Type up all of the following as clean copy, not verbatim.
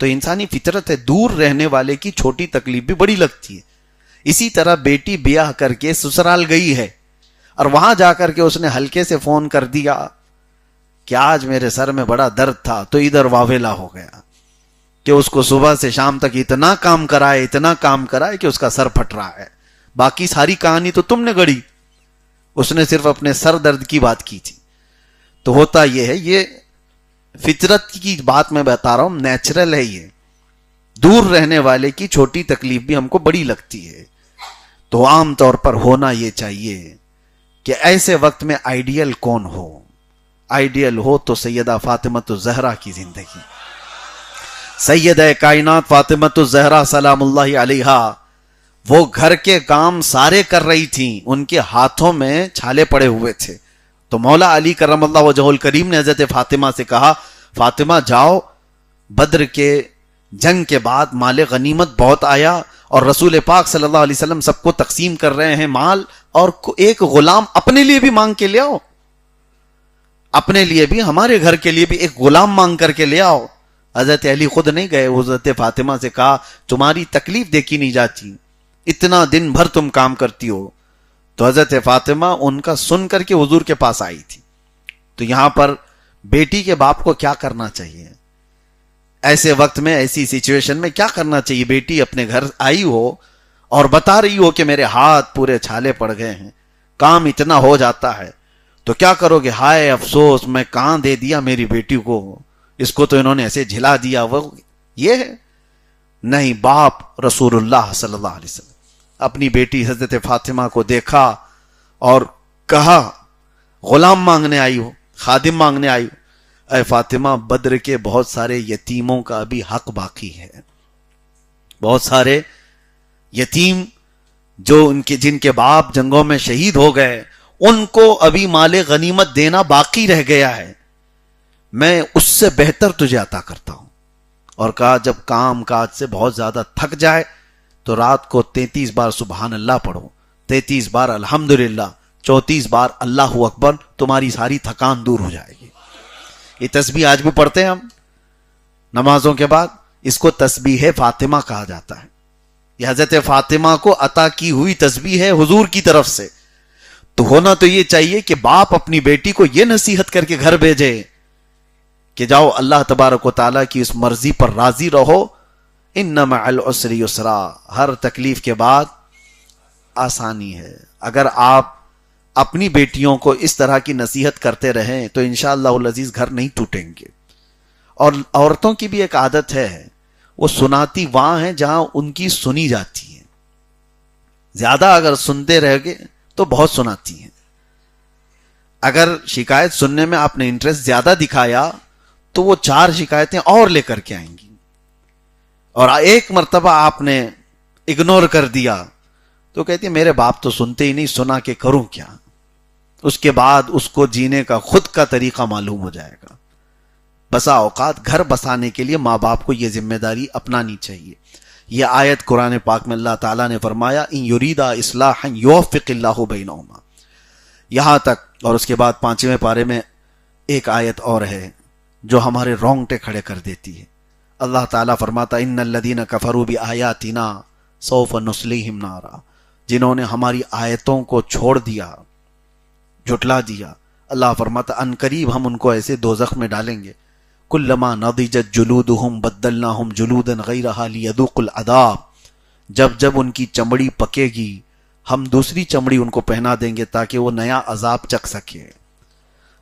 تو انسانی فطرت ہے، دور رہنے والے کی چھوٹی تکلیف بھی بڑی لگتی ہے. اسی طرح بیٹی بیاہ کر کے سسرال گئی ہے اور وہاں جا کر کے اس نے ہلکے سے فون کر دیا کہ آج میرے سر میں بڑا درد تھا، تو ادھر واویلا ہو گیا کہ اس کو صبح سے شام تک اتنا کام کرائے کہ اس کا سر پھٹ رہا ہے. باقی ساری کہانی تو تم نے گڑی، اس نے صرف اپنے سر درد کی بات کی تھی. تو ہوتا یہ ہے، یہ فطرت کی بات میں بتا رہا ہوں، نیچرل ہے. یہ دور رہنے والے کی چھوٹی تکلیف بھی ہم کو بڑی لگتی ہے. تو عام طور پر ہونا یہ چاہیے کہ ایسے وقت میں آئیڈیل کون ہو. آئیڈیل ہو تو سیدہ فاطمۃ الزہرا کی زندگی. سیدہ کائنات فاطمۃ الزہرا سلام اللہ علیہا، وہ گھر کے کام سارے کر رہی تھیں، ان کے ہاتھوں میں چھالے پڑے ہوئے تھے. تو مولا علی کرم اللہ وجہہ الکریم نے حضرت فاطمہ سے کہا، فاطمہ جاؤ، بدر کے جنگ کے بعد مال غنیمت بہت آیا اور رسول پاک صلی اللہ علیہ وسلم سب کو تقسیم کر رہے ہیں مال، اور ایک غلام اپنے لیے بھی مانگ کے لے آؤ، اپنے لیے بھی، ہمارے گھر کے لیے بھی ایک غلام مانگ کر کے لے آؤ. حضرت علی خود نہیں گئے، حضرت فاطمہ سے کہا تمہاری تکلیف دیکھی نہیں جاتی، اتنا دن بھر تم کام کرتی ہو. تو حضرت فاطمہ ان کا سن کر کے حضور کے پاس آئی تھی. تو یہاں پر بیٹی کے باپ کو کیا کرنا چاہیے ایسے وقت میں، ایسی سچویشن میں کیا کرنا چاہیے؟ بیٹی اپنے گھر آئی ہو اور بتا رہی ہو کہ میرے ہاتھ پورے چھالے پڑ گئے ہیں، کام اتنا ہو جاتا ہے، تو کیا کرو گے؟ ہائے افسوس، میں کہاں دے دیا میری بیٹی کو، اس کو تو انہوں نے ایسے جھلا دیا. وہ یہ ہے نہیں. باپ رسول اللہ صلی اللہ علیہ وسلم اپنی بیٹی حضرت فاطمہ کو دیکھا اور کہا، غلام مانگنے آئی ہو، خادم مانگنے آئی ہو. اے فاطمہ، بدر کے بہت سارے یتیموں کا ابھی حق باقی ہے. بہت سارے یتیم جو جن کے باپ جنگوں میں شہید ہو گئے، ان کو ابھی مال غنیمت دینا باقی رہ گیا ہے، میں اس سے بہتر تجھے عطا کرتا ہوں. اور کہا جب کام کاج سے بہت زیادہ تھک جائے تو رات کو 33 بار سبحان اللہ پڑھو، 33 بار الحمدللہ، 34 بار اللہ اکبر، تمہاری ساری تھکان دور ہو جائے گی. یہ تسبیح آج بھی پڑھتے ہیں ہم نمازوں کے بعد، اس کو تسبیح فاطمہ کہا جاتا ہے. یہ حضرت فاطمہ کو عطا کی ہوئی تسبیح ہے حضور کی طرف سے. تو ہونا تو یہ چاہیے کہ باپ اپنی بیٹی کو یہ نصیحت کر کے گھر بھیجے کہ جاؤ اللہ تبارک و تعالیٰ کی اس مرضی پر راضی رہو. ان مع العسر یسرا، ہر تکلیف کے بعد آسانی ہے. اگر آپ اپنی بیٹیوں کو اس طرح کی نصیحت کرتے رہیں تو انشاءاللہ العزیز گھر نہیں ٹوٹیں گے. اور عورتوں کی بھی ایک عادت ہے، وہ سناتی وہاں ہیں جہاں ان کی سنی جاتی ہے. زیادہ اگر سنتے رہ گے تو بہت سناتی ہیں. اگر شکایت سننے میں آپ نے انٹرسٹ زیادہ دکھایا تو وہ 4 شکایتیں اور لے کر کے آئیں گی. اور ایک مرتبہ آپ نے اگنور کر دیا تو کہتی ہے میرے باپ تو سنتے ہی نہیں، سنا کے کروں کیا. اس کے بعد اس کو جینے کا خود کا طریقہ معلوم ہو جائے گا. بسا اوقات گھر بسانے کے لیے ماں باپ کو یہ ذمہ داری اپنانی چاہیے. یہ آیت قرآن پاک میں اللہ تعالیٰ نے فرمایا ان یریدا اصلاحا یوفق اللہ بینہما، یہاں تک. اور اس کے بعد 5ویں پارے میں ایک آیت اور ہے جو ہمارے رونگٹے کھڑے کر دیتی ہے. اللہ تعالیٰ فرماتا ان الذین کفروا بآیاتنا سوف نصلیہم نارا، جنہوں نے ہماری آیتوں کو چھوڑ دیا، جھٹلا دیا، اللہ فرماتا ان قریب ہم ان کو ایسے دوزخ میں ڈالیں گے. کلما نضجت جلودہم بدلناہم جلودا غیرہا لیذوقوا العذاب، جب جب ان کی چمڑی پکے گی ہم دوسری چمڑی ان کو پہنا دیں گے تاکہ وہ نیا عذاب چکھ سکے.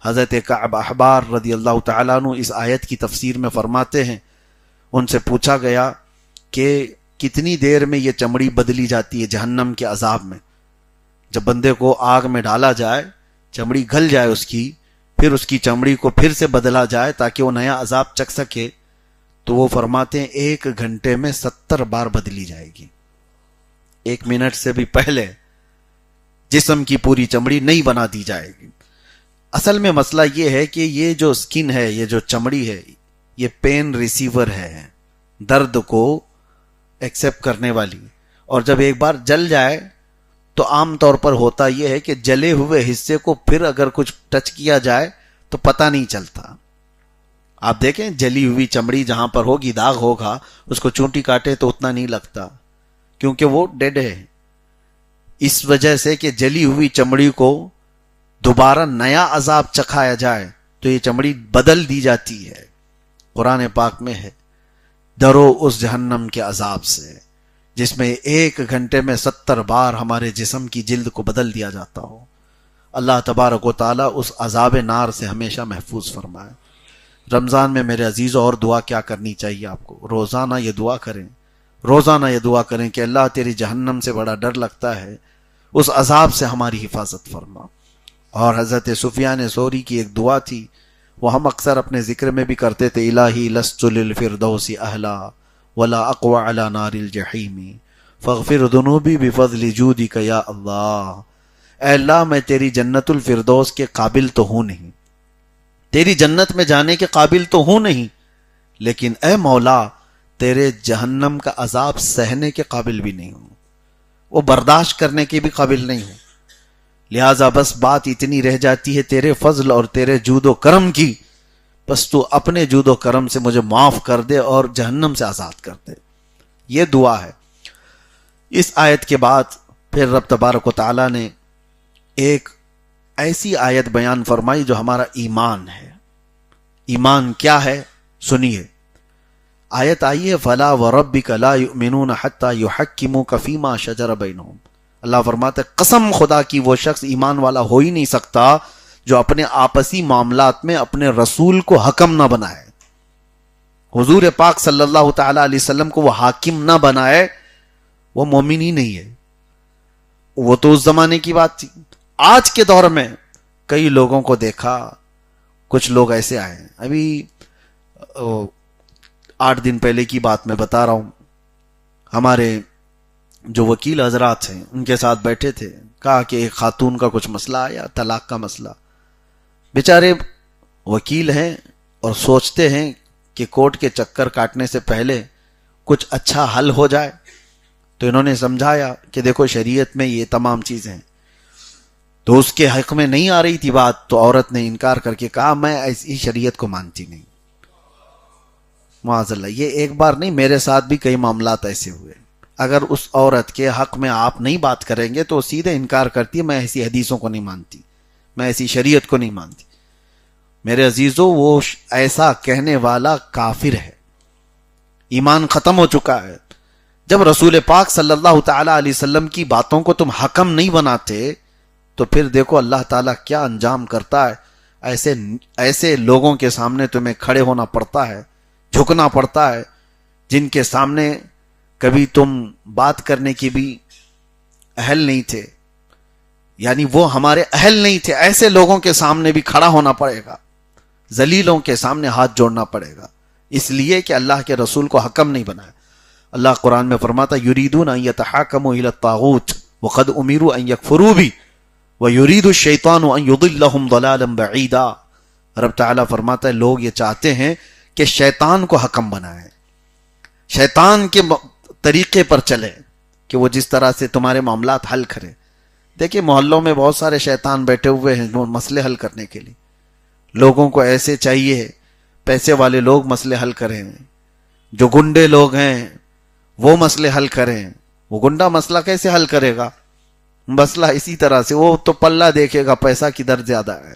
حضرت کعب احبار رضی اللہ تعالیٰ عنہ اس آیت کی تفسیر میں فرماتے ہیں، ان سے پوچھا گیا کہ کتنی دیر میں یہ چمڑی بدلی جاتی ہے جہنم کے عذاب میں؟ جب بندے کو آگ میں ڈالا جائے، چمڑی گل جائے اس کی، پھر اس کی چمڑی کو پھر سے بدلا جائے تاکہ وہ نیا عذاب چکھ سکے، تو وہ فرماتے ہیں 1 گھنٹے میں 70 بار بدلی جائے گی. 1 منٹ سے بھی پہلے جسم کی پوری چمڑی نہیں بنا دی جائے گی. اصل میں مسئلہ یہ ہے کہ یہ جو سکن ہے، یہ جو چمڑی ہے، یہ پین ریسیور ہے، درد کو ایکسپٹ کرنے والی. اور جب ایک بار جل جائے تو عام طور پر ہوتا یہ ہے کہ جلے ہوئے حصے کو پھر اگر کچھ ٹچ کیا جائے تو پتہ نہیں چلتا. آپ دیکھیں جلی ہوئی چمڑی جہاں پر ہوگی داغ ہوگا اس کو چونٹی کاٹے تو اتنا نہیں لگتا کیونکہ وہ ڈیڈ ہے. اس وجہ سے کہ جلی ہوئی چمڑی کو دوبارہ نیا عذاب چکھایا جائے تو یہ چمڑی بدل دی جاتی ہے. قرآن پاک میں ہے ڈرو اس جہنم کے عذاب سے جس میں 1 گھنٹے میں 70 بار ہمارے جسم کی جلد کو بدل دیا جاتا ہو. اللہ تبارک و تعالیٰ اس عذاب نار سے ہمیشہ محفوظ فرمائے. رمضان میں میرے عزیزوں اور دعا کیا کرنی چاہیے آپ کو؟ روزانہ یہ دعا کریں کہ اللہ تیری جہنم سے بڑا ڈر لگتا ہے، اس عذاب سے ہماری حفاظت فرما. اور حضرت سفیان ثوری کی ایک دعا تھی وہ ہم اکثر اپنے ذکر میں بھی کرتے تھے، الہی لست للفردوس اہلا ولا اقوى على نار الجحیم فاغفر ذنوبی بفضل جودک یا اللہ. اے اللہ میں تیری جنت الفردوس کے قابل تو ہوں نہیں، تیری جنت میں جانے کے قابل تو ہوں نہیں، لیکن اے مولا تیرے جہنم کا عذاب سہنے کے قابل بھی نہیں ہوں، وہ برداشت کرنے کے بھی قابل نہیں ہوں. لہٰذا بس بات اتنی رہ جاتی ہے تیرے فضل اور تیرے جود و کرم کی، بس تو اپنے جود و کرم سے مجھے معاف کر دے اور جہنم سے آزاد کر دے. یہ دعا ہے. اس آیت کے بعد پھر رب تبارک و تعالیٰ نے ایک ایسی آیت بیان فرمائی جو ہمارا ایمان ہے. ایمان کیا ہے سنیے. آیت آئی ہے فَلَا وَرَبِّكَ لَا يُؤْمِنُونَ حَتَّى يُحَكِّمُوكَ فِي مَا شَجَرَ بَيْنَهُمْ. اللہ فرماتا ہے قسم خدا کی وہ شخص ایمان والا ہو ہی نہیں سکتا جو اپنے آپسی معاملات میں اپنے رسول کو حکم نہ بنائے. حضور پاک صلی اللہ تعالی علیہ وسلم کو وہ حاکم نہ بنائے وہ مومن ہی نہیں ہے. وہ تو اس زمانے کی بات تھی. آج کے دور میں کئی لوگوں کو دیکھا، کچھ لوگ ایسے آئے ہیں. ابھی 8 دن پہلے کی بات میں بتا رہا ہوں، ہمارے جو وکیل حضرات ہیں ان کے ساتھ بیٹھے تھے، کہا کہ ایک خاتون کا کچھ مسئلہ آیا، طلاق کا مسئلہ. بیچارے وکیل ہیں اور سوچتے ہیں کہ کورٹ کے چکر کاٹنے سے پہلے کچھ اچھا حل ہو جائے. تو انہوں نے سمجھایا کہ دیکھو شریعت میں یہ تمام چیزیں ہیں. تو اس کے حق میں نہیں آ رہی تھی بات، تو عورت نے انکار کر کے کہا میں ایسی شریعت کو مانتی نہیں. معاذ اللہ، یہ ایک بار نہیں، میرے ساتھ بھی کئی معاملات ایسے ہوئے. اگر اس عورت کے حق میں آپ نہیں بات کریں گے تو سیدھے انکار کرتی ہے، میں ایسی حدیثوں کو نہیں مانتی، میں ایسی شریعت کو نہیں مانتی. میرے عزیزوں وہ ایسا کہنے والا کافر ہے، ایمان ختم ہو چکا ہے. جب رسول پاک صلی اللہ تعالی علیہ وسلم کی باتوں کو تم حکم نہیں بناتے تو پھر دیکھو اللہ تعالیٰ کیا انجام کرتا ہے. ایسے لوگوں کے سامنے تمہیں کھڑے ہونا پڑتا ہے، جھکنا پڑتا ہے، جن کے سامنے کبھی تم بات کرنے کی بھی اہل نہیں تھے، یعنی وہ ہمارے اہل نہیں تھے. ایسے لوگوں کے سامنے بھی کھڑا ہونا پڑے گا، ذلیلوں کے سامنے ہاتھ جوڑنا پڑے گا، اس لیے کہ اللہ کے رسول کو حکم نہیں بنایا. اللہ قرآن میں فرماتا یریدون ان یتحاکموا الی الطاغوت وقد امروا ان یکفروا بہ ویرید الشیطان ان یضلهم ضلالا بعیدا. رب تعالیٰ فرماتا ہے لوگ یہ چاہتے ہیں کہ شیطان کو حکم بنائیں، شیطان کے طریقے پر چلے کہ وہ جس طرح سے تمہارے معاملات حل کرے. دیکھیں محلوں میں بہت سارے شیطان بیٹھے ہوئے ہیں مسئلے حل کرنے کے لیے. لوگوں کو ایسے چاہیے پیسے والے لوگ مسئلے حل کریں، جو گنڈے لوگ ہیں وہ مسئلے حل کریں. وہ گنڈا مسئلہ کیسے حل کرے گا؟ مسئلہ اسی طرح سے وہ تو پلہ دیکھے گا پیسہ کدھر زیادہ ہے،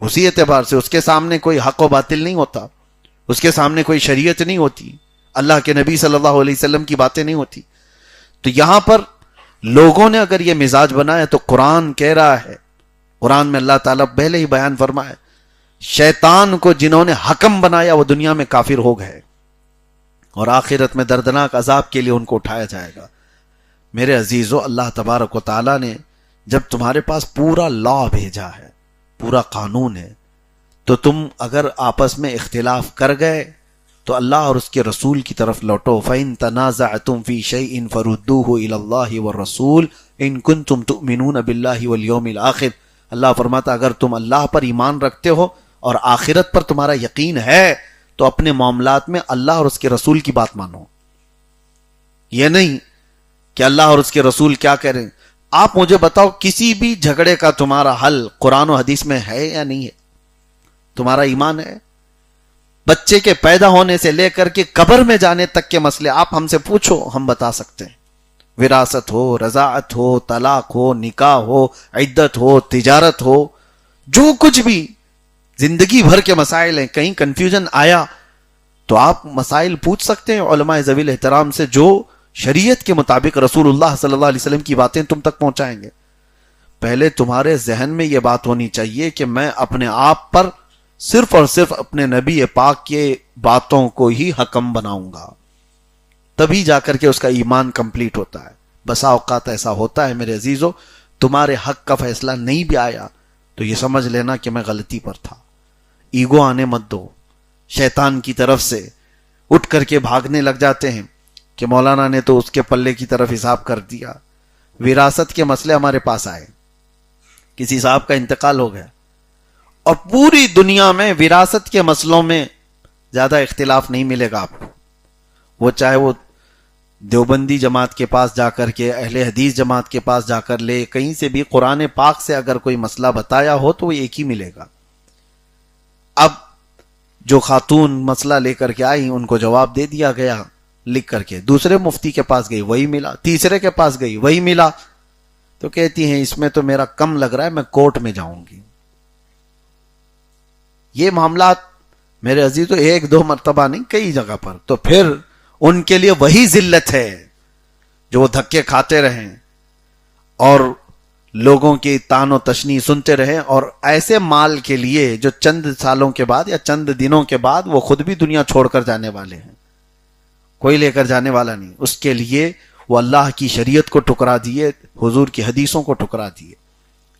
اسی اعتبار سے اس کے سامنے کوئی حق و باطل نہیں ہوتا، اس کے سامنے کوئی شریعت نہیں ہوتی، اللہ کے نبی صلی اللہ علیہ وسلم کی باتیں نہیں ہوتی. تو یہاں پر لوگوں نے اگر یہ مزاج بنایا تو قرآن کہہ رہا ہے، قرآن میں اللہ تعالیٰ پہلے ہی بیان فرمایا شیطان کو جنہوں نے حکم بنایا وہ دنیا میں کافر ہو گئے اور آخرت میں دردناک عذاب کے لیے ان کو اٹھایا جائے گا. میرے عزیزو اللہ تبارک و تعالیٰ نے جب تمہارے پاس پورا لا بھیجا ہے، پورا قانون ہے، تو تم اگر آپس میں اختلاف کر گئے تو اللہ اور اس کے رسول کی طرف لوٹو. فَإِن تَنَازَعْتُمْ فِي شَيْءٍ فَرُدُّوهُ إِلَى اللَّهِ وَالرَّسُولِ إِن كُنتُمْ تُؤْمِنُونَ بِاللَّهِ وَالْيَوْمِ الْآخِرِ. اللہ فرماتا اگر تم اللہ پر ایمان رکھتے ہو اور آخرت پر تمہارا یقین ہے تو اپنے معاملات میں اللہ اور اس کے رسول کی بات مانو. یہ نہیں کہ اللہ اور اس کے رسول کیا کہہ رہے ہیں. آپ مجھے بتاؤ کسی بھی جھگڑے کا تمہارا حل قرآن و حدیث میں ہے یا نہیں ہے؟ تمہارا ایمان ہے؟ بچے کے پیدا ہونے سے لے کر کے قبر میں جانے تک کے مسئلے آپ ہم سے پوچھو، ہم بتا سکتے ہیں۔ وراثت ہو، رضاعت ہو، طلاق ہو، نکاح ہو، عدت ہو، تجارت ہو، جو کچھ بھی زندگی بھر کے مسائل ہیں، کہیں کنفیوژن آیا تو آپ مسائل پوچھ سکتے ہیں علماء ذوی الاحترام سے، جو شریعت کے مطابق رسول اللہ صلی اللہ علیہ وسلم کی باتیں تم تک پہنچائیں گے۔ پہلے تمہارے ذہن میں یہ بات ہونی چاہیے کہ میں اپنے آپ پر صرف اور صرف اپنے نبی پاک کے باتوں کو ہی حکم بناؤں گا، تبھی جا کر کے اس کا ایمان کمپلیٹ ہوتا ہے۔ بسا اوقات ایسا ہوتا ہے میرے عزیزو، تمہارے حق کا فیصلہ نہیں بھی آیا تو یہ سمجھ لینا کہ میں غلطی پر تھا۔ ایگو آنے مت دو، شیطان کی طرف سے اٹھ کر کے بھاگنے لگ جاتے ہیں کہ مولانا نے تو اس کے پلے کی طرف حساب کر دیا۔ وراثت کے مسئلے ہمارے پاس آئے، کسی صاحب کا انتقال ہو گیا، اور پوری دنیا میں وراثت کے مسئلوں میں زیادہ اختلاف نہیں ملے گا آپ کو، وہ چاہے وہ دیوبندی جماعت کے پاس جا کر کے، اہل حدیث جماعت کے پاس جا کر لے، کہیں سے بھی قرآن پاک سے اگر کوئی مسئلہ بتایا ہو تو وہ ایک ہی ملے گا۔ اب جو خاتون مسئلہ لے کر کے آئی ان کو جواب دے دیا گیا لکھ کر کے، دوسرے مفتی کے پاس گئی وہی ملا، تیسرے کے پاس گئی وہی ملا، تو کہتی ہیں اس میں تو میرا کم لگ رہا ہے، میں کورٹ میں جاؤں گی۔ یہ معاملات میرے عزیزو ایک دو مرتبہ نہیں، کئی جگہ پر، تو پھر ان کے لیے وہی ذلت ہے جو وہ دھکے کھاتے رہیں اور لوگوں کی تان و تشنی سنتے رہیں، اور ایسے مال کے لیے جو چند سالوں کے بعد یا چند دنوں کے بعد وہ خود بھی دنیا چھوڑ کر جانے والے ہیں، کوئی لے کر جانے والا نہیں، اس کے لیے وہ اللہ کی شریعت کو ٹکرا دیے، حضور کی حدیثوں کو ٹکرا دیے۔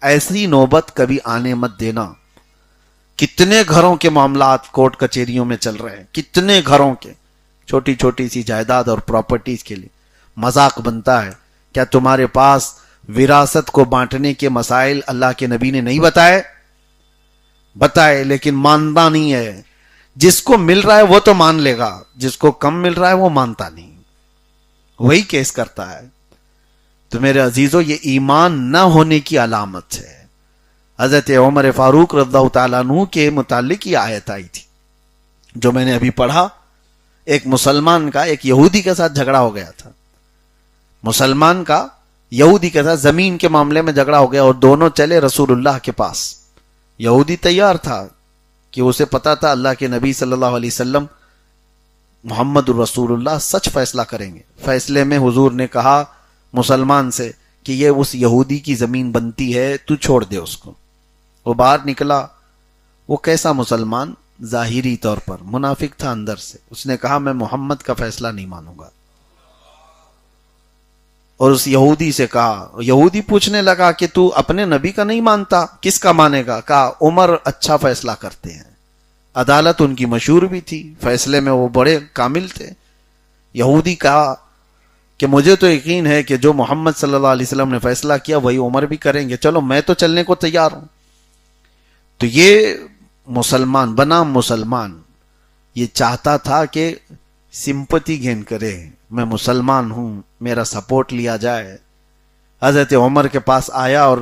ایسی نوبت کبھی آنے مت دینا۔ کتنے گھروں کے معاملات کورٹ کچہریوں میں چل رہے ہیں، کتنے گھروں کے، چھوٹی چھوٹی سی جائیداد اور پراپرٹیز کے لیے مذاق بنتا ہے۔ کیا تمہارے پاس وراثت کو بانٹنے کے مسائل اللہ کے نبی نے نہیں بتائے، لیکن مانتا نہیں ہے۔ جس کو مل رہا ہے وہ تو مان لے گا، جس کو کم مل رہا ہے وہ مانتا نہیں، وہی کیس کرتا ہے۔ تو میرے عزیزو یہ ایمان نہ ہونے کی علامت ہے۔ حضرت عمر فاروق رضی اللہ تعالیٰ عنہ کے متعلق یہ آیت آئی تھی جو میں نے ابھی پڑھا۔ ایک مسلمان کا ایک یہودی کے ساتھ جھگڑا ہو گیا تھا، مسلمان کا یہودی کے ساتھ زمین کے معاملے میں جھگڑا ہو گیا، اور دونوں چلے رسول اللہ کے پاس۔ یہودی تیار تھا کہ اسے پتا تھا اللہ کے نبی صلی اللہ علیہ وسلم محمد رسول اللہ سچ فیصلہ کریں گے۔ فیصلے میں حضور نے کہا مسلمان سے کہ یہ اس یہودی کی زمین بنتی ہے، تو چھوڑ دے اس کو۔ وہ باہر نکلا، وہ کیسا مسلمان؟ ظاہری طور پر منافق تھا اندر سے۔ اس نے کہا میں محمد کا فیصلہ نہیں مانوں گا، اور اس یہودی سے کہا، یہودی پوچھنے لگا کہ تو اپنے نبی کا نہیں مانتا، کس کا مانے گا؟ کہا عمر اچھا فیصلہ کرتے ہیں، عدالت ان کی مشہور بھی تھی، فیصلے میں وہ بڑے کامل تھے۔ یہودی کہا کہ مجھے تو یقین ہے کہ جو محمد صلی اللہ علیہ وسلم نے فیصلہ کیا وہی عمر بھی کریں گے، چلو میں تو چلنے کو تیار ہوں۔ تو یہ مسلمان بنا مسلمان، یہ چاہتا تھا کہ سمپتی گین کرے، میں مسلمان ہوں، میرا سپورٹ لیا جائے۔ حضرت عمر کے پاس آیا اور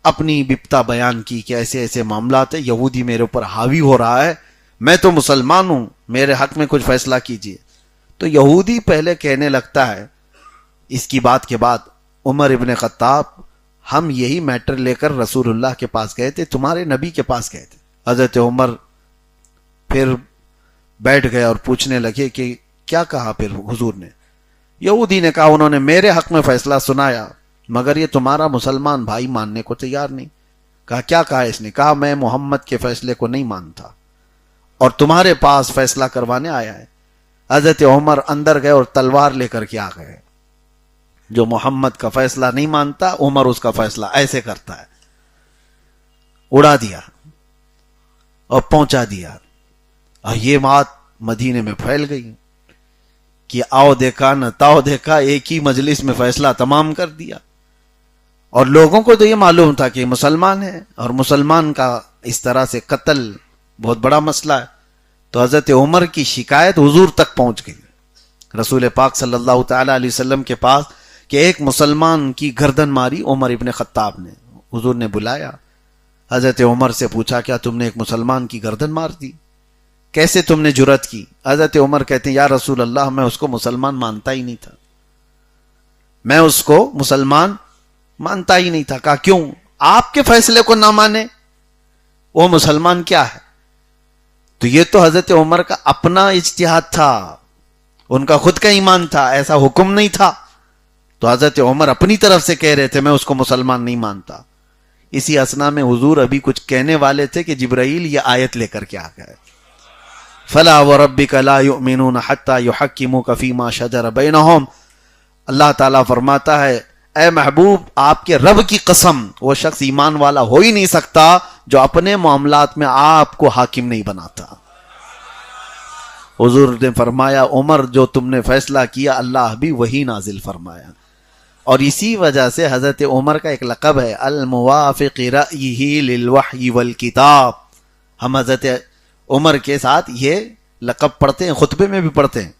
اپنی بپتا بیان کی کہ ایسے ایسے معاملات ہیں، یہودی میرے اوپر حاوی ہو رہا ہے، میں تو مسلمان ہوں، میرے حق میں کچھ فیصلہ کیجئے۔ تو یہودی پہلے کہنے لگتا ہے اس کی بات کے بعد، عمر ابن خطاب ہم یہی میٹر لے کر رسول اللہ کے پاس گئے تھے، تمہارے نبی کے پاس گئے تھے۔ حضرت عمر پھر بیٹھ گئے اور پوچھنے لگے کہ کیا کہا پھر حضور نے؟ یہودی نے کہا انہوں نے میرے حق میں فیصلہ سنایا، مگر یہ تمہارا مسلمان بھائی ماننے کو تیار نہیں۔ کہا کیا کہا اس نے؟ کہا میں محمد کے فیصلے کو نہیں مانتا اور تمہارے پاس فیصلہ کروانے آیا ہے۔ حضرت عمر اندر گئے اور تلوار لے کر کے آ گئے۔ جو محمد کا فیصلہ نہیں مانتا، عمر اس کا فیصلہ ایسے کرتا ہے، اڑا دیا اور پہنچا دیا۔ اور یہ بات مدینے میں پھیل گئی کہ آؤ دیکھا نہ تاؤ دیکھا، ایک ہی مجلس میں فیصلہ تمام کر دیا۔ اور لوگوں کو تو یہ معلوم تھا کہ مسلمان ہے، اور مسلمان کا اس طرح سے قتل بہت بڑا مسئلہ ہے۔ تو حضرت عمر کی شکایت حضور تک پہنچ گئی، رسول پاک صلی اللہ تعالی علیہ وسلم کے پاس، کہ ایک مسلمان کی گردن ماری عمر ابن خطاب نے۔ حضور نے بلایا، حضرت عمر سے پوچھا کیا تم نے ایک مسلمان کی گردن مار دی؟ کیسے تم نے جرأت کی؟ حضرت عمر کہتے ہیں یا رسول اللہ میں اس کو مسلمان مانتا ہی نہیں تھا، میں اس کو مسلمان مانتا ہی نہیں تھا۔ کہا کیوں؟ آپ کے فیصلے کو نہ مانے وہ مسلمان کیا ہے؟ تو یہ تو حضرت عمر کا اپنا اجتہاد تھا، ان کا خود کا ایمان تھا، ایسا حکم نہیں تھا۔ تو حضرت عمر اپنی طرف سے کہہ رہے تھے میں اس کو مسلمان نہیں مانتا۔ اسی اثنا میں حضور ابھی کچھ کہنے والے تھے کہ جبرائیل یہ آیت لے کر کے آ گئے، فَلَا وَرَبِّكَ لَا يُؤْمِنُونَ حَتَّى يُحَكِّمُوكَ فِي مَا شَجَرَ بَيْنَهُمْ۔ اللہ تعالیٰ فرماتا ہے اے محبوب آپ کے رب کی قسم وہ شخص ایمان والا ہو ہی نہیں سکتا جو اپنے معاملات میں آپ کو حاکم نہیں بناتا۔ حضور نے فرمایا عمر جو تم نے فیصلہ کیا اللہ بھی وہی نازل فرمایا۔ اور اسی وجہ سے حضرت عمر کا ایک لقب ہے الموافق رأیہ للوحی والکتاب۔ ہم حضرت عمر کے ساتھ یہ لقب پڑھتے ہیں، خطبے میں بھی پڑھتے ہیں۔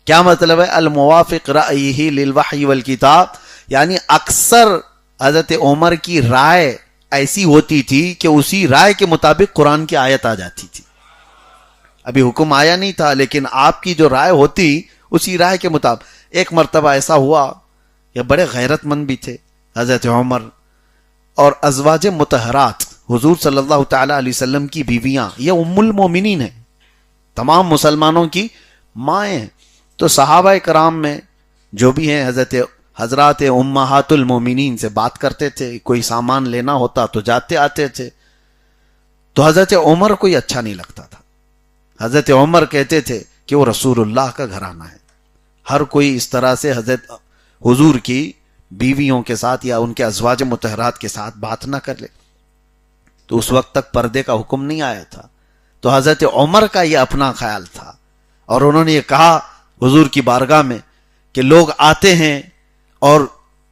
کیا مطلب ہے الموافق رأیہ للوحی والکتاب؟ یعنی اکثر حضرت عمر کی رائے ایسی ہوتی تھی کہ اسی رائے کے مطابق قرآن کی آیت آ جاتی تھی۔ ابھی حکم آیا نہیں تھا لیکن آپ کی جو رائے ہوتی اسی رائے کے مطابق۔ ایک مرتبہ ایسا ہوا، یہ بڑے غیرت مند بھی تھے حضرت عمر، اور ازواج مطہرات حضور صلی اللہ تعالی علیہ وسلم کی بیویاں یہ ام المومنین ہیں، تمام مسلمانوں کی مائیں ہیں۔ تو صحابہ کرام میں جو بھی ہیں حضرات امہات المومنین سے بات کرتے تھے، کوئی سامان لینا ہوتا تو جاتے آتے تھے۔ تو حضرت عمر کو یہ اچھا نہیں لگتا تھا۔ حضرت عمر کہتے تھے کہ وہ رسول اللہ کا گھرانہ ہے، ہر کوئی اس طرح سے حضرت حضور کی بیویوں کے ساتھ یا ان کے ازواج مطہرات کے ساتھ بات نہ کر لے۔ تو اس وقت تک پردے کا حکم نہیں آیا تھا، تو حضرت عمر کا یہ اپنا خیال تھا، اور انہوں نے یہ کہا حضور کی بارگاہ میں کہ لوگ آتے ہیں اور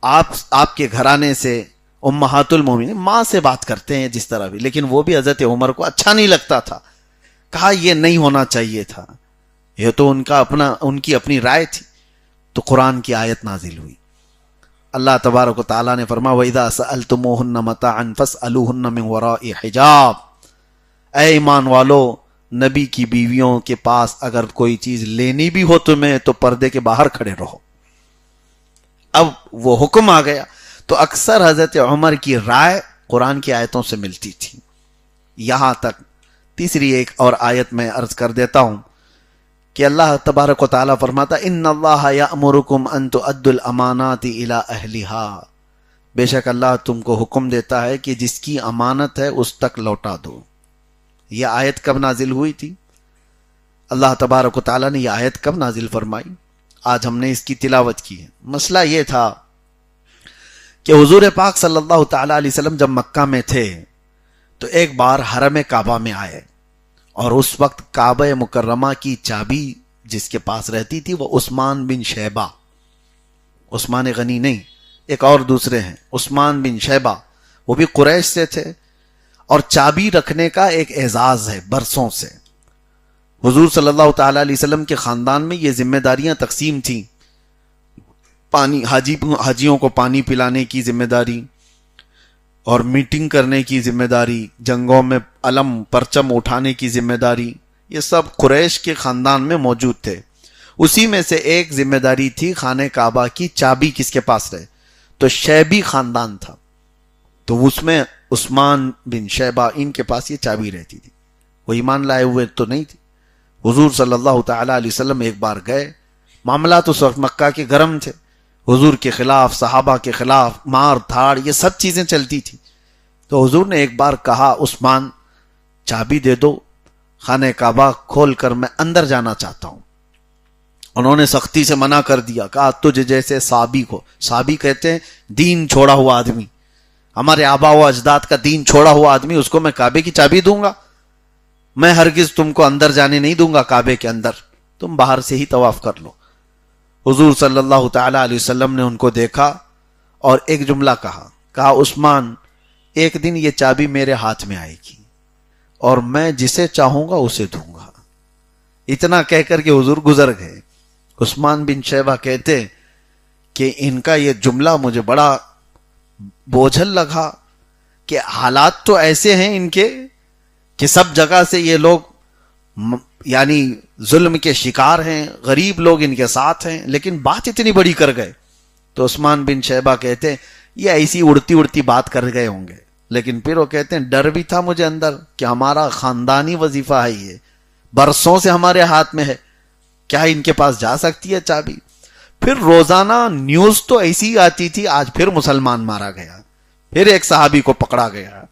آپ کے گھرانے سے امہات المومنین ماں سے بات کرتے ہیں جس طرح بھی، لیکن وہ بھی حضرت عمر کو اچھا نہیں لگتا تھا۔ کہا یہ نہیں ہونا چاہیے تھا، یہ تو ان کی اپنی رائے تھی۔ تو قرآن کی آیت نازل ہوئی، اللہ تبارک و تعالیٰ نے فرمایا وَإِذَا سَأَلْتُمُوهُنَّ مَتَاعًا فَاسْأَلُوهُنَّ مِنْ وَرَاءِ حِجَابٍ۔ اے ایمان والو نبی کی بیویوں کے پاس اگر کوئی چیز لینی بھی ہو تمہیں تو پردے کے باہر کھڑے رہو۔ اب وہ حکم آ گیا تو اکثر حضرت عمر کی رائے قرآن کی آیتوں سے ملتی تھی۔ یہاں تک تیسری ایک اور آیت میں عرض کر دیتا ہوں کہ اللہ تبارک و تعالیٰ فرماتا ان اللہ یأمرکم ان تؤدوا الامانات الی اہلہا، بے شک اللہ تم کو حکم دیتا ہے کہ جس کی امانت ہے اس تک لوٹا دو۔ یہ آیت کب نازل ہوئی تھی؟ اللہ تبارک و تعالیٰ نے یہ آیت کب نازل فرمائی؟ آج ہم نے اس کی تلاوت کی ہے۔ مسئلہ یہ تھا کہ حضور پاک صلی اللہ تعالی علیہ وسلم جب مکہ میں تھے تو ایک بار حرم کعبہ میں آئے، اور اس وقت کعبہ مکرمہ کی چابی جس کے پاس رہتی تھی وہ عثمان بن شیبہ، عثمان غنی نہیں، ایک اور دوسرے ہیں عثمان بن شیبہ، وہ بھی قریش سے تھے، اور چابی رکھنے کا ایک اعزاز ہے برسوں سے۔ حضور صلی اللہ تعالی علیہ وسلم کے خاندان میں یہ ذمہ داریاں تقسیم تھیں، حاجیوں کو پانی پلانے کی ذمہ داری، اور میٹنگ کرنے کی ذمہ داری، جنگوں میں علم پرچم اٹھانے کی ذمہ داری، یہ سب قریش کے خاندان میں موجود تھے۔ اسی میں سے ایک ذمہ داری تھی خانہ کعبہ کی چابی کس کے پاس رہے، تو شیبی خاندان تھا، تو اس میں عثمان بن شیبہ ان کے پاس یہ چابی رہتی تھی۔ وہ ایمان لائے ہوئے تو نہیں تھے۔ حضور صلی اللہ تعالی علیہ وسلم ایک بار گئے، معاملات اس وقت مکہ کے گرم تھے، حضور کے خلاف صحابہ کے خلاف مار دھاڑ یہ سب چیزیں چلتی تھی۔ تو حضور نے ایک بار کہا عثمان چابی دے دو، خانہ کعبہ کھول کر میں اندر جانا چاہتا ہوں۔ انہوں نے سختی سے منع کر دیا، کہا تجھ جیسے صابی کو، صابی کہتے ہیں دین چھوڑا ہوا آدمی، ہمارے آبا و اجداد کا دین چھوڑا ہوا آدمی، اس کو میں کعبے کی چابی دوں گا؟ میں ہرگز تم کو اندر جانے نہیں دوں گا کعبے کے اندر، تم باہر سے ہی طواف کر لو۔ حضور صلی اللہ تعالی علیہ وسلم نے ان کو دیکھا اور ایک جملہ کہا عثمان ایک دن یہ چابی میرے ہاتھ میں آئے گی اور میں جسے چاہوں گا اسے دوں گا۔ اتنا کہہ کر کے حضور گزر گئے۔ عثمان بن شیبہ کہتے کہ ان کا یہ جملہ مجھے بڑا بوجھل لگا کہ حالات تو ایسے ہیں ان کے کہ سب جگہ سے یہ لوگ یعنی ظلم کے شکار ہیں، غریب لوگ ان کے ساتھ ہیں، لیکن بات اتنی بڑی کر گئے. تو عثمان بن شیبہ کہتے ہیں یہ ایسی اڑتی اڑتی بات کر گئے ہوں گے، لیکن پھر وہ کہتے ہیں ڈر بھی تھا مجھے اندر کہ ہمارا خاندانی وظیفہ ہے، یہ برسوں سے ہمارے ہاتھ میں ہے، کیا ان کے پاس جا سکتی ہے چابی؟ پھر روزانہ نیوز تو ایسی آتی تھی، آج پھر مسلمان مارا گیا، پھر ایک صحابی کو پکڑا گیا،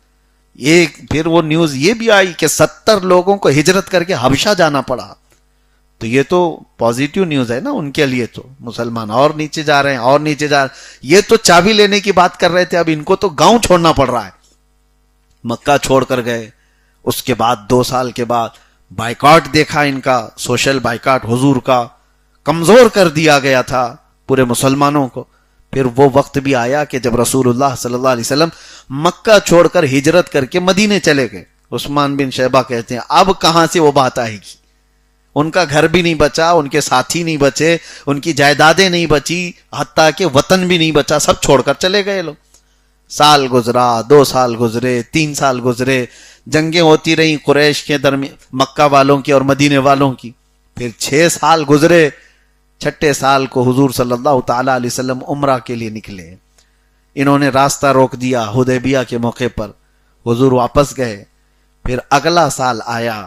یہ پھر وہ نیوز یہ بھی آئی کہ 70 لوگوں کو ہجرت کر کے حبشہ جانا پڑا. تو یہ تو پازیٹیو نیوز ہے نا ان کے لیے. تو مسلمان اور نیچے جا رہے ہیں اور نیچے جا رہے ہیں. یہ تو چابی لینے کی بات کر رہے تھے، اب ان کو تو گاؤں چھوڑنا پڑ رہا ہے. مکہ چھوڑ کر گئے. اس کے بعد 2 سال کے بعد بائیکاٹ دیکھا ان کا، سوشل بائیکاٹ حضور کا، کمزور کر دیا گیا تھا پورے مسلمانوں کو. پھر وہ وقت بھی آیا کہ جب رسول اللہ صلی اللہ علیہ وسلم مکہ چھوڑ کر ہجرت کر کے مدینے چلے گئے. عثمان بن شیبہ کہتے ہیں اب کہاں سے وہ بات آئے گی؟ ان کا گھر بھی نہیں بچا، ان کے ساتھی نہیں بچے، ان کی جائیدادیں نہیں بچی، حتیٰ کہ وطن بھی نہیں بچا، سب چھوڑ کر چلے گئے لوگ. سال گزرا، 2 سال گزرے، 3 سال گزرے، جنگیں ہوتی رہیں قریش کے درمیان، مکہ والوں کی اور مدینے والوں کی. پھر 6 سال گزرے. 6 سال کو حضور صلی اللہ تعالی علیہ وسلم عمرہ کے لیے نکلے. انہوں نے راستہ روک دیا حدیبیہ کے موقع پر، حضور واپس گئے. پھر اگلا سال آیا،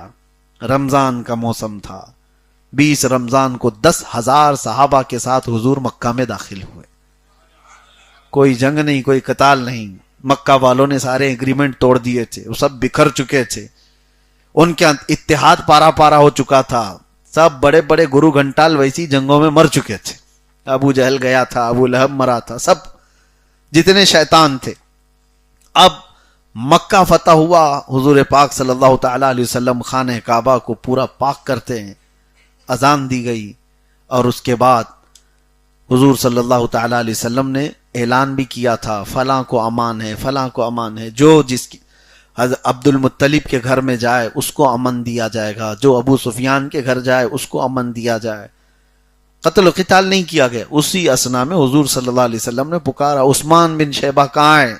رمضان کا موسم تھا. 20 رمضان کو 10,000 صحابہ کے ساتھ حضور مکہ میں داخل ہوئے. کوئی جنگ نہیں، کوئی قتال نہیں. مکہ والوں نے سارے ایگریمنٹ توڑ دیے تھے، وہ سب بکھر چکے تھے، ان کے اتحاد پارا پارا ہو چکا تھا. سب بڑے بڑے گرو گھنٹال ویسی جنگوں میں مر چکے تھے. ابو جہل گیا تھا، ابو لہب مرا تھا، سب جتنے شیطان تھے. اب مکہ فتح ہوا، حضور پاک صلی اللہ تعالی علیہ وسلم خانہ کعبہ کو پورا پاک کرتے ہیں. اذان دی گئی اور اس کے بعد حضور صلی اللہ تعالی علیہ وسلم نے اعلان بھی کیا تھا فلاں کو امان ہے، فلاں کو امان ہے. جو جس کی عبد المطلب کے گھر میں جائے اس کو امن دیا جائے گا، جو ابو سفیان کے گھر جائے اس کو امن دیا جائے. قتل و قتال نہیں کیا گیا. اسی اسنا میں حضور صلی اللہ علیہ وسلم نے پکارا عثمان بن شیبہ کہاں ہے؟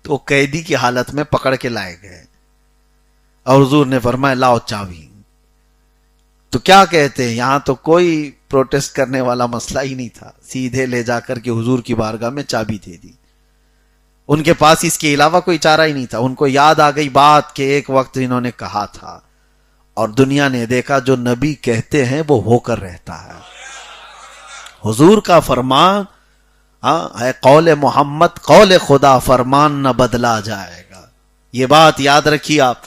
تو قیدی کی حالت میں پکڑ کے لائے گئے اور حضور نے فرمایا لاؤ چابی. تو کیا کہتے ہیں، یہاں تو کوئی پروٹیسٹ کرنے والا مسئلہ ہی نہیں تھا، سیدھے لے جا کر کے حضور کی بارگاہ میں چابی دے دی. ان کے پاس اس کے علاوہ کوئی چارہ ہی نہیں تھا. ان کو یاد آ گئی بات کہ ایک وقت انہوں نے کہا تھا اور دنیا نے دیکھا جو نبی کہتے ہیں وہ ہو کر رہتا ہے. حضور کا فرمان ہے قول محمد قول خدا، فرمان نہ بدلا جائے گا. یہ بات یاد رکھیے آپ.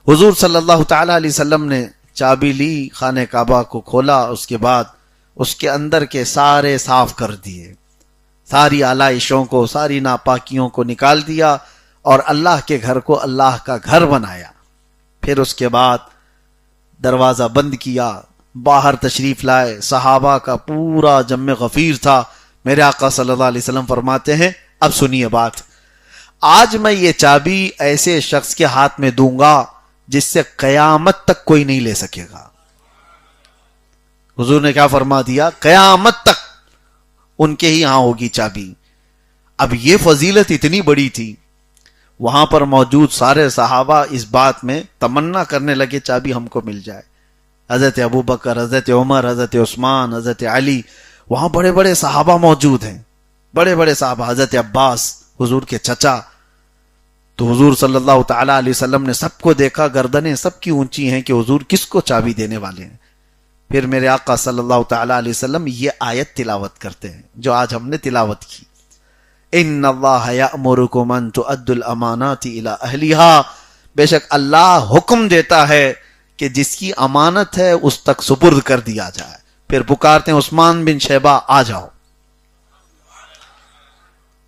حضور صلی اللہ تعالی علیہ وسلم نے چابی لی، خانہ کعبہ کو کھولا، اس کے بعد اس کے اندر کے سارے صاف کر دیے، ساری آلائشوں کو، ساری ناپاکیوں کو نکال دیا اور اللہ کے گھر کو اللہ کا گھر بنایا. پھر اس کے بعد دروازہ بند کیا، باہر تشریف لائے. صحابہ کا پورا جم غفیر تھا. میرے آقا صلی اللہ علیہ وسلم فرماتے ہیں اب سنیے بات، آج میں یہ چابی ایسے شخص کے ہاتھ میں دوں گا جس سے قیامت تک کوئی نہیں لے سکے گا. حضور نے کیا فرما دیا؟ قیامت تک ان کے ہی ہاں ہوگی چابی. اب یہ فضیلت اتنی بڑی تھی، وہاں پر موجود سارے صحابہ اس بات میں تمنا کرنے لگے چابی ہم کو مل جائے. حضرت ابو بکر، حضرت عمر، حضرت عثمان، حضرت علی، وہاں بڑے بڑے صحابہ موجود ہیں، بڑے بڑے صحابہ، حضرت عباس حضور کے چچا. تو حضور صلی اللہ تعالی علیہ وسلم نے سب کو دیکھا، گردنیں سب کی اونچی ہیں کہ حضور کس کو چابی دینے والے ہیں. پھر میرے آقا صلی اللہ تعالی علیہ وسلم یہ آیت تلاوت کرتے ہیں جو آج ہم نے تلاوت کی، ان اللہ یأمرکم ان تؤدوا الامانات الی اہلھا، بے شک اللہ حکم دیتا ہے کہ جس کی امانت ہے اس تک سپرد کر دیا جائے. پھر پکارتے ہیں عثمان بن شیبہ آ جاؤ.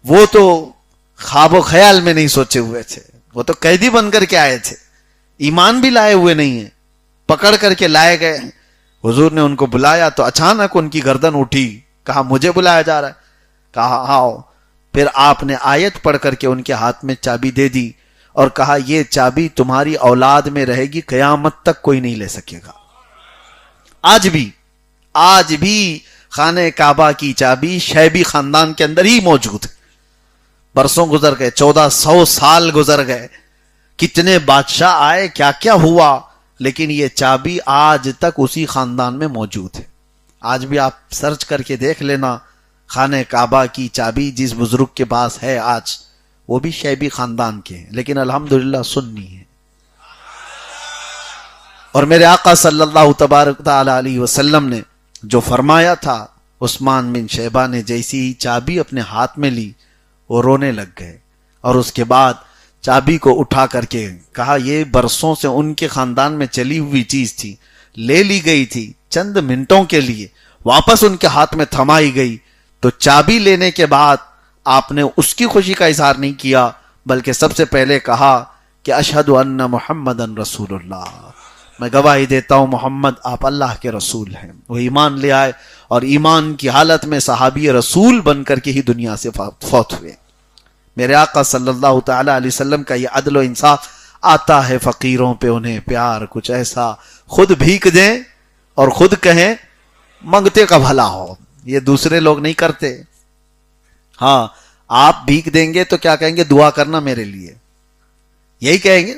وہ تو خواب و خیال میں نہیں سوچے ہوئے تھے، وہ تو قیدی بن کر کے آئے تھے، ایمان بھی لائے ہوئے نہیں ہیں، پکڑ کر کے لائے گئے. حضور نے ان کو بلایا تو اچانک ان کی گردن اٹھی، کہا مجھے بلایا جا رہا ہے؟ کہا آؤ. پھر آپ نے آیت پڑھ کر کے ان کے ہاتھ میں چابی دے دی اور کہا یہ چابی تمہاری اولاد میں رہے گی، قیامت تک کوئی نہیں لے سکے گا. آج بھی خانہ کعبہ کی چابی شیبی خاندان کے اندر ہی موجود ہے. برسوں گزر گئے، 1400 سال گزر گئے، کتنے بادشاہ آئے، کیا کیا ہوا، لیکن یہ چابی آج تک اسی خاندان میں موجود ہے. آج بھی آپ سرچ کر کے دیکھ لینا، خانہ کعبہ کی چابی جس بزرگ کے پاس ہے آج، وہ بھی شیبی خاندان کے ہیں، لیکن الحمدللہ سنی ہے. اور میرے آقا صلی اللہ تبارک تعالی علیہ وسلم نے جو فرمایا تھا، عثمان بن شیبہ نے جیسی ہی چابی اپنے ہاتھ میں لی وہ رونے لگ گئے، اور اس کے بعد چابی کو اٹھا کر کے کہا یہ برسوں سے ان کے خاندان میں چلی ہوئی چیز تھی، لے لی گئی تھی چند منٹوں کے لیے، واپس ان کے ہاتھ میں تھمائی گئی. تو چابی لینے کے بعد آپ نے اس کی خوشی کا اظہار نہیں کیا، بلکہ سب سے پہلے کہا کہ اشہد ان محمدن رسول اللہ، میں گواہی دیتا ہوں محمد آپ اللہ کے رسول ہیں. وہ ایمان لے آئے اور ایمان کی حالت میں صحابی رسول بن کر کے ہی دنیا سے فوت ہوئے. میرے آقا صلی اللہ تعالی علیہ وسلم کا یہ عدل و انصاف آتا ہے فقیروں پہ انہیں پیار کچھ ایسا، خود بھیک دیں اور خود کہیں منگتے کا بھلا ہو. یہ دوسرے لوگ نہیں کرتے. ہاں آپ بھیک دیں گے تو کیا کہیں گے؟ دعا کرنا میرے لیے، یہی کہیں گے.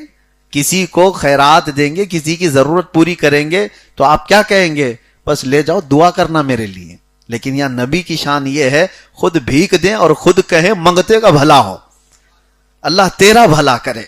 کسی کو خیرات دیں گے، کسی کی ضرورت پوری کریں گے تو آپ کیا کہیں گے؟ بس لے جاؤ دعا کرنا میرے لیے. لیکن یہاں نبی کی شان یہ ہے خود بھیک دیں اور خود کہیں منگتے کا بھلا ہو، اللہ تیرا بھلا کرے.